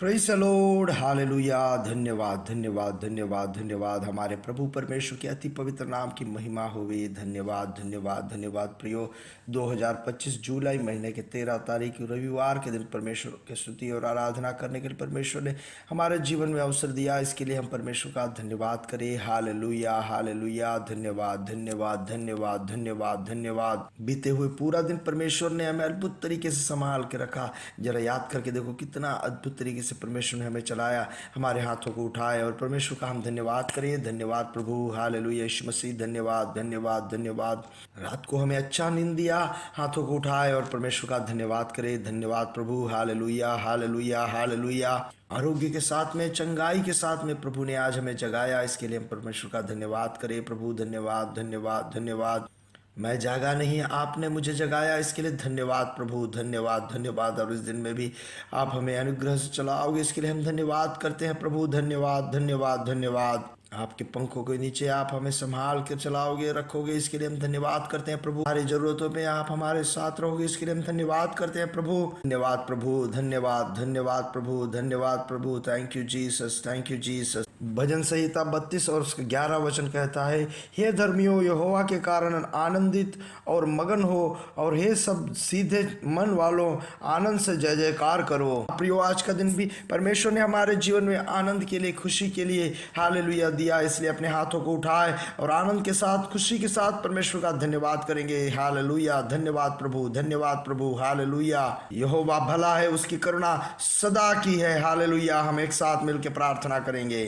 Praise the Lord, hallelujah. धन्यवाद, धन्यवाद, धन्यवाद, धन्यवाद। हमारे प्रभु परमेश्वर के अति पवित्र नाम की महिमा होवे। धन्यवाद, धन्यवाद, धन्यवाद। प्रियो, 2025 जुलाई महीने के 13 तारीख रविवार के दिन परमेश्वर की स्तुति और आराधना करने के लिए परमेश्वर ने हमारे जीवन में अवसर दिया। इसके लिए हम परमेश्वर का धन्यवाद करें। Hallelujah, hallelujah. धन्यवाद, धन्यवाद, धन्यवाद, धन्यवाद, धन्यवाद। बीते हुए पूरा दिन परमेश्वर ने हमें अद्भुत तरीके से संभाल के रखा। जरा याद करके देखो कितना अद्भुत तरीके से परमेश्वर ने हमें चलाया, हमारे हाथों को उठाया, और परमेश्वर का हम धन्यवाद करें। धन्यवाद प्रभु, हालेलुया। यीशु मसीह धन्यवाद, धन्यवाद, धन्यवाद। रात को हमें अच्छा नींद दिया, हाथों को उठाए और परमेश्वर का धन्यवाद करें। धन्यवाद प्रभु, हालेलुया, हालेलुया, हालेलुया। आरोग्य के साथ में, चंगाई के साथ में प्रभु ने आज हमें जगाया। इसके लिए हम परमेश्वर का धन्यवाद करें। प्रभु धन्यवाद, धन्यवाद, धन्यवाद। मैं जागा नहीं, आपने मुझे जगाया। इसके लिए धन्यवाद प्रभु, धन्यवाद, धन्यवाद। और इस दिन में भी आप हमें अनुग्रह से चलाओगे, इसके लिए हम धन्यवाद करते हैं प्रभु। धन्यवाद, धन्यवाद, धन्यवाद। आपके पंखों के नीचे आप हमें संभाल कर चलाओगे, रखोगे, इसके लिए हम धन्यवाद करते हैं प्रभु। हमारी जरूरतों में आप हमारे साथ रहोगे, इसके लिए हम धन्यवाद करते हैं प्रभु। धन्यवाद प्रभु, धन्यवाद, धन्यवाद प्रभु, धन्यवाद प्रभु। Thank you Jesus, thank you Jesus. भजन संहिता 32 और उसका 11 वचन कहता है, हे धर्मियों, यहोवा के कारण आनंदित और मगन हो, और हे सब सीधे मन वालों, आनंद से जय जयकार करो। प्रियो, आज का दिन भी परमेश्वर ने हमारे जीवन में आनंद के लिए, खुशी के लिए हालेलुया दिया। इसलिए अपने हाथों को उठाए और आनंद के साथ, खुशी के साथ परमेश्वर का धन्यवाद करेंगे। हालेलुया। धन्यवाद प्रभु, धन्यवाद प्रभु। हालेलुया। यहोवा भला है, उसकी करुणा सदा की है। हालेलुया। हम एक साथ मिलकर प्रार्थना करेंगे।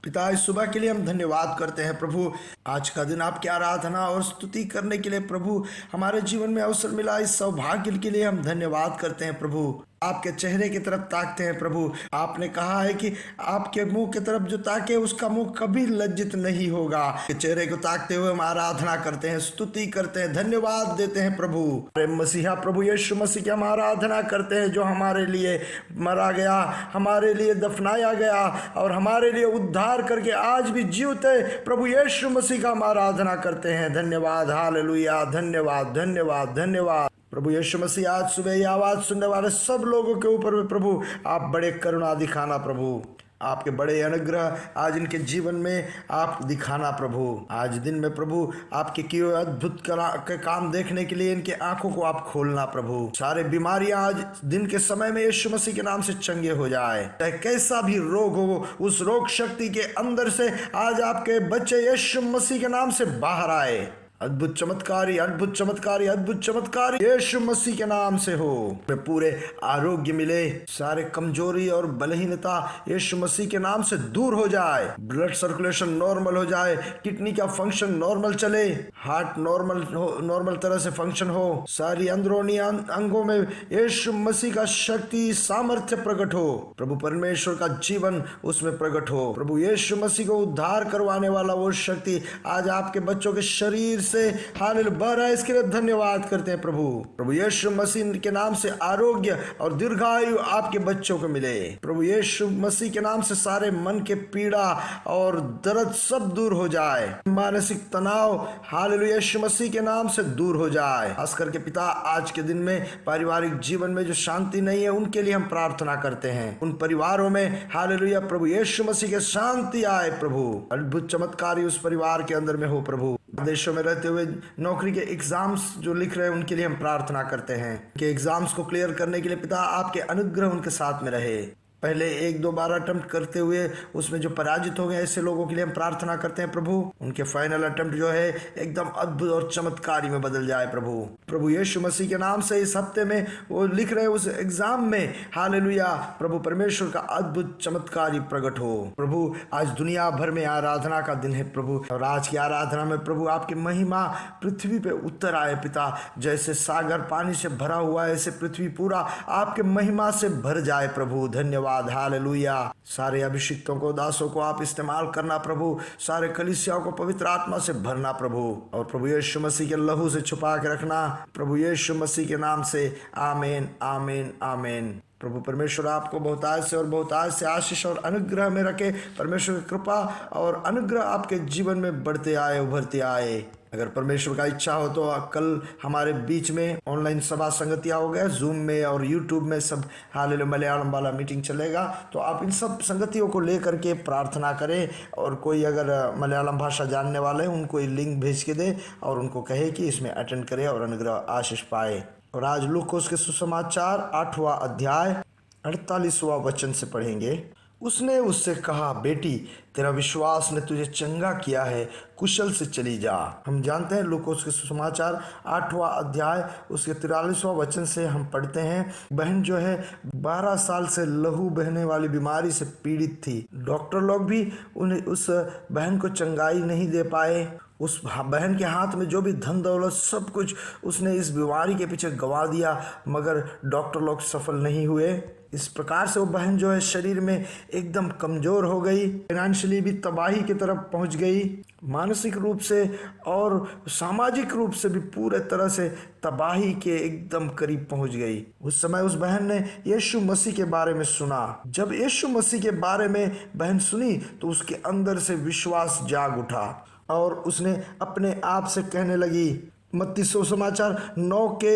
पिता, इस सुबह के लिए हम धन्यवाद करते हैं प्रभु। आज का दिन आपकी आराधना और स्तुति करने के लिए प्रभु हमारे जीवन में अवसर मिला। इस सौभाग्य के लिए हम धन्यवाद करते हैं प्रभु। आपके चेहरे की तरफ ताकते हैं प्रभु। आपने कहा है कि आपके मुंह की तरफ जो ताके उसका मुंह कभी लज्जित नहीं होगा। चेहरे को ताकते हुए हम आराधना करते हैं, स्तुति करते हैं, धन्यवाद देते हैं प्रभु। अरे मसीहा प्रभु यीशु मसीह की हम आराधना करते हैं, जो हमारे लिए मरा गया, हमारे लिए दफनाया गया और हमारे लिए उद्धार करके आज भी जीवित है। प्रभु यीशु मसीह का हम आराधना करते हैं। धन्यवाद, हालेलुया। धन्यवाद, धन्यवाद, धन्यवाद। प्रभु यीशु मसीह, आज सुबह ये आवाज़ सुनने वाले सब लोगों के ऊपर में प्रभु आप बड़े करुणा दिखाना प्रभु। आपके बड़े अनुग्रह आज इनके जीवन में आप दिखाना प्रभु। आज दिन में प्रभु आपके किए हुए अद्भुत के काम देखने के लिए इनके आंखों को आप खोलना प्रभु। सारे बीमारियां आज दिन के समय में यीशु मसीह के नाम से चंगे हो जाए। चाहे कैसा भी रोग हो, उस रोग शक्ति के अंदर से आज आपके बच्चे यीशु मसीह के नाम से बाहर आए। अद्भुत चमत्कारी, अद्भुत चमत्कारी, अद्भुत चमत्कारी यीशु मसीह के नाम से हो। पूरे आरोग्य मिले, सारे कमजोरी और बलहीनता यीशु मसीह के नाम से दूर हो जाए। ब्लड सर्कुलेशन नॉर्मल हो जाए, किडनी का फंक्शन नॉर्मल चले, हार्ट नॉर्मल तरह से फंक्शन हो। सारी अंदरूनी अंगों में यीशु मसीह का शक्ति, सामर्थ्य प्रकट हो। प्रभु परमेश्वर का जीवन उसमें प्रकट हो। प्रभु यीशु मसीह को उद्धार करवाने वाला वो शक्ति आज आपके बच्चों के शरीर से हालेलुया बह रहा है। इसके लिए धन्यवाद करते हैं प्रभु। प्रभु यीशु मसीह के नाम से आरोग्य और दीर्घायु आपके बच्चों को मिले। प्रभु यीशु मसीह के नाम से सारे मन के पीड़ा और दर्द सब दूर हो जाए। मानसिक तनाव हालेलुया यीशु मसीह के नाम से दूर हो जाए। खास करके पिता, आज के दिन में पारिवारिक जीवन में जो शांति नहीं है, उनके लिए हम प्रार्थना करते हैं। उन परिवारों में हालेलुया प्रभु यीशु मसीह के शांति आए प्रभु। अद्भुत चमत्कारी उस परिवार के अंदर में हो प्रभु। देशों में रहते हुए नौकरी के एग्जाम्स जो लिख रहे हैं, उनके लिए हम प्रार्थना करते हैं कि एग्जाम्स को क्लियर करने के लिए पिता आपके अनुग्रह उनके साथ में रहे। पहले 1-2 बार अटेम्प्ट करते हुए उसमें जो पराजित हो गए, ऐसे लोगों के लिए हम प्रार्थना करते हैं प्रभु। उनके फाइनल अटेम्प्ट जो है एकदम अद्भुत और चमत्कारी में बदल जाए प्रभु। प्रभु यीशु मसीह के नाम से इस हफ्ते में वो लिख रहे उस एग्जाम में हालेलुया प्रभु परमेश्वर का अद्भुत चमत्कारी प्रकट हो प्रभु। आज दुनिया भर में आराधना का दिन है प्रभु, और आज की आराधना में प्रभु आपकी महिमा पृथ्वी पे उतर आए पिता। जैसे सागर पानी से भरा हुआ है, ऐसे पृथ्वी पूरा आपके महिमा से भर जाए प्रभु। धन्यवाद, हालेलुया। सारे अभिषिक्तों को, दासों को आप इस्तेमाल करना प्रभु। सारे कलीसियाओं को पवित्र आत्मा से भरना प्रभु, और प्रभु यीशु मसीह के लहू से छुपा के रखना प्रभु यीशु मसीह के नाम से। आमीन, आमीन, आमीन। प्रभु परमेश्वर आपको बहुतायत से और बहुतायत से आशीष और अनुग्रह में रखे। परमेश्वर की कृपा और अनुग्रह आपके जीवन में बढ़ते आए, उभरते आए। अगर परमेश्वर का इच्छा हो तो कल हमारे बीच में ऑनलाइन सभा संगतियां हो गए, जूम में और यूट्यूब में सब हालेलुया मलयालम वाला मीटिंग चलेगा। तो आप इन सब संगतियों को लेकर के प्रार्थना करें, और कोई अगर मलयालम भाषा जानने वाले हैं उनको लिंक भेज के दे और उनको कहे कि इसमें अटेंड करें और अनुग्रह आशीष पाए। और आज लूकोस के सुसमाचार 8वां अध्याय 48वां वचन से पढ़ेंगे। उसने उससे कहा, बेटी तेरा विश्वास ने तुझे चंगा किया है, कुशल से चली जा। हम जानते हैं लूकोस के सुसमाचार 8वां अध्याय उसके 43वां वचन से हम पढ़ते हैं, बहन जो है 12 साल से लहू बहने वाली बीमारी से पीड़ित थी। डॉक्टर लोग भी उन्हें उस बहन को चंगाई नहीं दे पाए। उस बहन के हाथ में जो भी धन दौलत सब कुछ उसने इस बीमारी के पीछे गंवा दिया, मगर डॉक्टर लोग सफल नहीं हुए। इस प्रकार से वो बहन जो है शरीर में एकदम कमज़ोर हो गई, फाइनेंशियली भी तबाही की तरफ पहुंच गई, मानसिक रूप से और सामाजिक रूप से भी पूरे तरह से तबाही के एकदम करीब पहुंच गई। उस समय उस बहन ने यीशु मसीह के बारे में सुना। जब यीशु मसीह के बारे में बहन सुनी तो उसके अंदर से विश्वास जाग उठा और उसने अपने आप से कहने लगी। मत्ती सुसमाचार 9 के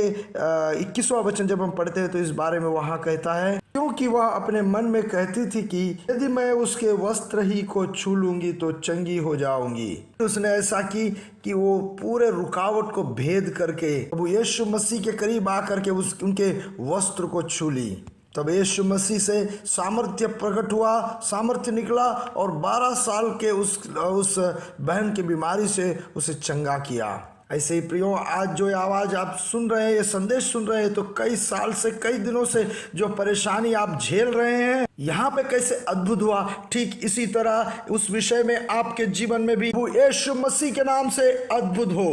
21वां वचन जब हम पढ़ते हैं तो इस बारे में वहाँ कहता है, क्योंकि वह अपने मन में कहती थी कि यदि मैं उसके वस्त्र ही को छू लूंगी तो चंगी हो जाऊंगी। उसने ऐसा की कि वो पूरे रुकावट को भेद करके प्रभु यीशु मसीह के करीब आकर के उनके वस्त्र को छू ली। तब यीशु मसीह से सामर्थ्य प्रकट हुआ, सामर्थ्य निकला और 12 साल के उस बहन की बीमारी से उसे चंगा किया। ऐसे ही प्रियो, आज जो आवाज़ आप सुन रहे हैं, ये संदेश सुन रहे हैं, तो कई साल से कई दिनों से जो परेशानी आप झेल रहे हैं, यहाँ पे कैसे अद्भुत हुआ, ठीक इसी तरह उस विषय में आपके जीवन में भी यीशु मसीह के नाम से अद्भुत हो।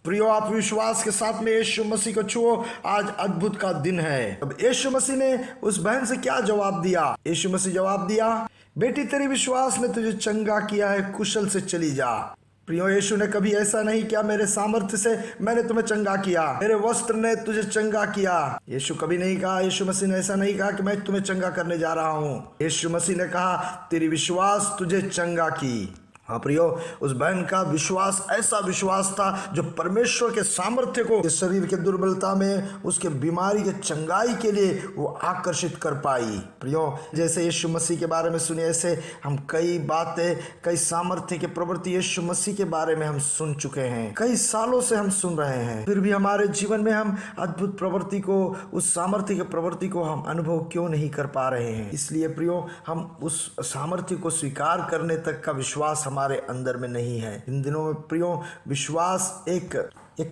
प्रियो, आप विश्वास के साथ में यीशु मसीह को छुओ, आज अद्भुत का दिन है। अब यीशु मसीह ने उस बहन से क्या जवाब दिया? यीशु मसीह जवाब दिया, बेटी तेरी विश्वास ने तुझे चंगा किया है, कुशल से चली जा। प्रियो, यीशु ने कभी ऐसा नहीं किया मेरे सामर्थ्य से मैंने तुम्हें चंगा किया, मेरे वस्त्र ने तुझे चंगा किया। यीशु कभी नहीं कहा, यीशु मसीह ने ऐसा नहीं कहा कि मैं तुम्हें चंगा करने जा रहा हूँ। यीशु मसीह ने कहा तेरी विश्वास तुझे चंगा की। हाँ प्रियो, उस बहन का विश्वास ऐसा विश्वास था जो परमेश्वर के सामर्थ्य को शरीर के दुर्बलता में उसके बीमारी के चंगाई के लिए वो आकर्षित कर पाई। प्रियो, जैसे यीशु मसीह के बारे में सुने, ऐसे हम कई बातें, कई सामर्थ्य के प्रवृत्ति यीशु मसीह के बारे में हम सुन चुके हैं, कई सालों से हम सुन रहे हैं, फिर भी हमारे जीवन में हम अद्भुत प्रवृत्ति को, उस सामर्थ्य के प्रवृत्ति को हम अनुभव क्यों नहीं कर पा रहे हैं? इसलिए प्रियो, हम उस सामर्थ्य को स्वीकार करने तक का विश्वास हमारे अंदर में नहीं है। इन दिनों में प्रियो, विश्वास एक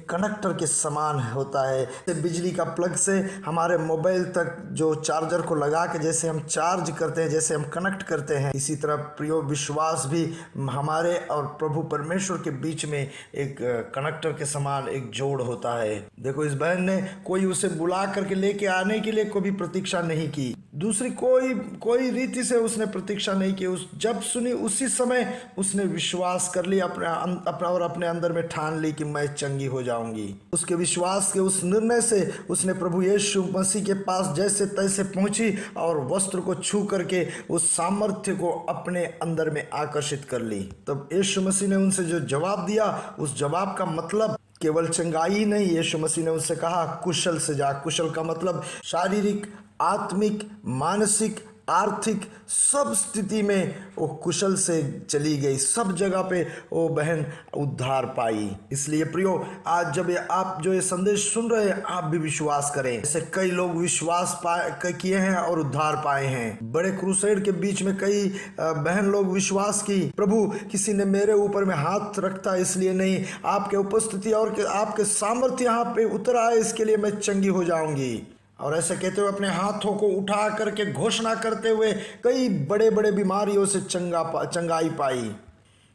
कनेक्टर के समान होता है। बिजली का प्लग से हमारे मोबाइल तक जो चार्जर को लगा के जैसे हम चार्ज करते हैं, जैसे हम कनेक्ट करते हैं, इसी तरह प्रियो विश्वास भी हमारे और प्रभु परमेश्वर के बीच में एक कनेक्टर के समान एक जोड़ होता है। देखो, इस बहन ने कोई उसे बुला करके लेके आने के लिए कोई प्रतीक्षा नहीं की, दूसरी कोई रीति से उसने प्रतीक्षा नहीं की। जब सुनी उसी समय उसने विश्वास कर लिया अपना और अपने अंदर में ठान ली कि मैं चंगी हो जाऊंगी। उसके विश्वास के उस निर्णय से उसने प्रभु यीशु मसीह के पास जैसे तैसे पहुंची और वस्त्र को छू करके उस सामर्थ्य को अपने अंदर में आकर्षित कर ली। तब यीशु मसीह ने उनसे जो जवाब दिया, उस जवाब का मतलब केवल चंगाई नहीं, यीशु मसीह ने उससे कहा कुशल से जा। कुशल का मतलब शारीरिक, आत्मिक, मानसिक, आर्थिक सब स्थिति में वो कुशल से चली गई, सब जगह पे वो बहन उद्धार पाई। इसलिए प्रियो, आज जब आप जो ये संदेश सुन रहे हैं, आप भी विश्वास करें। ऐसे कई लोग विश्वास किए हैं और उद्धार पाए हैं। बड़े क्रूसेड के बीच में कई बहन लोग विश्वास की, प्रभु किसी ने मेरे ऊपर में हाथ रखता इसलिए नहीं, आपके उपस्थिति और आपके सामर्थ्य यहाँ पे उतर आए इसके लिए मैं चंगी हो जाऊंगी। और ऐसे कहते हुए अपने हाथों को उठा करके घोषणा करते हुए कई बड़े बड़े बीमारियों से चंगाई पाई।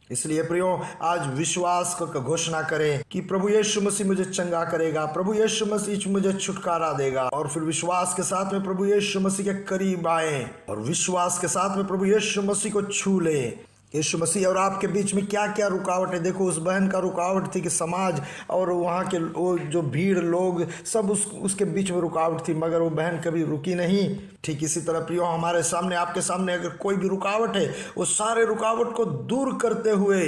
इसलिए प्रियो, आज विश्वास का घोषणा करें कि प्रभु यीशु मसीह मुझे चंगा करेगा, प्रभु यीशु मसीह मुझे छुटकारा देगा। और फिर विश्वास के साथ में प्रभु यीशु मसीह के करीब आए और विश्वास के साथ में प्रभु यीशु मसीह को छू ले। यीशु मसीह और आपके बीच में क्या क्या रुकावट है? देखो, उस बहन का रुकावट थी कि समाज और वहाँ के वो जो भीड़ लोग सब उसके बीच में रुकावट थी, मगर वो बहन कभी रुकी नहीं। ठीक इसी तरह प्रियो, हमारे सामने, आपके सामने अगर कोई भी रुकावट है, वो सारे रुकावट को दूर करते हुए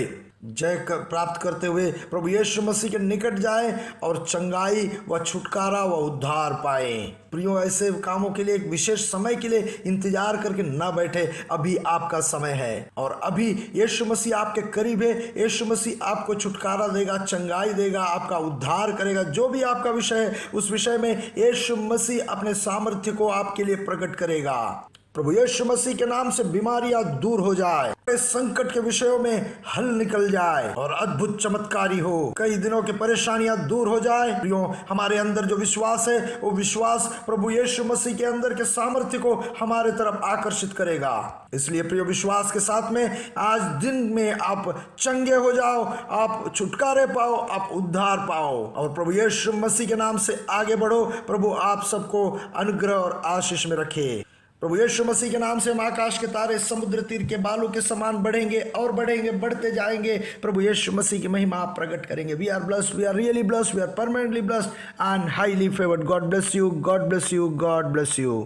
प्राप्त करते हुए प्रभु यीशु मसीह के निकट जाए और चंगाई व छुटकारा व उद्धार पाए। प्रियो, ऐसे कामों के लिए एक विशेष समय के लिए इंतजार करके ना बैठे। अभी आपका समय है और अभी यीशु मसीह आपके करीब है। यीशु मसीह आपको छुटकारा देगा, चंगाई देगा, आपका उद्धार करेगा। जो भी आपका विषय है उस विषय में यीशु मसीह अपने सामर्थ्य को आपके लिए प्रकट करेगा। प्रभु यीशु मसीह के नाम से बीमारियां दूर हो जाए, इस संकट के विषयों में हल निकल जाए और अद्भुत चमत्कारी हो, कई दिनों की परेशानियां दूर हो जाए। प्रियो, हमारे अंदर जो विश्वास है वो विश्वास प्रभु यीशु मसीह के अंदर के सामर्थ्य को हमारे तरफ आकर्षित करेगा। इसलिए प्रियो, विश्वास के साथ में आज दिन में आप चंगे हो जाओ, आप छुटकारे पाओ, आप उद्धार पाओ और प्रभु यीशु मसीह के नाम से आगे बढ़ो। प्रभु आप सबको अनुग्रह और आशीष में रखे। प्रभु यीशु मसीह के नाम से हम आकाश के तारे समुद्र तीर के बालू के समान बढ़ेंगे और बढ़ेंगे, बढ़ते जाएंगे। प्रभु यीशु मसीह की महिमा आप प्रकट करेंगे। We are blessed, we are really blessed, we are permanently blessed and highly favoured. God bless you, God bless you, God bless you.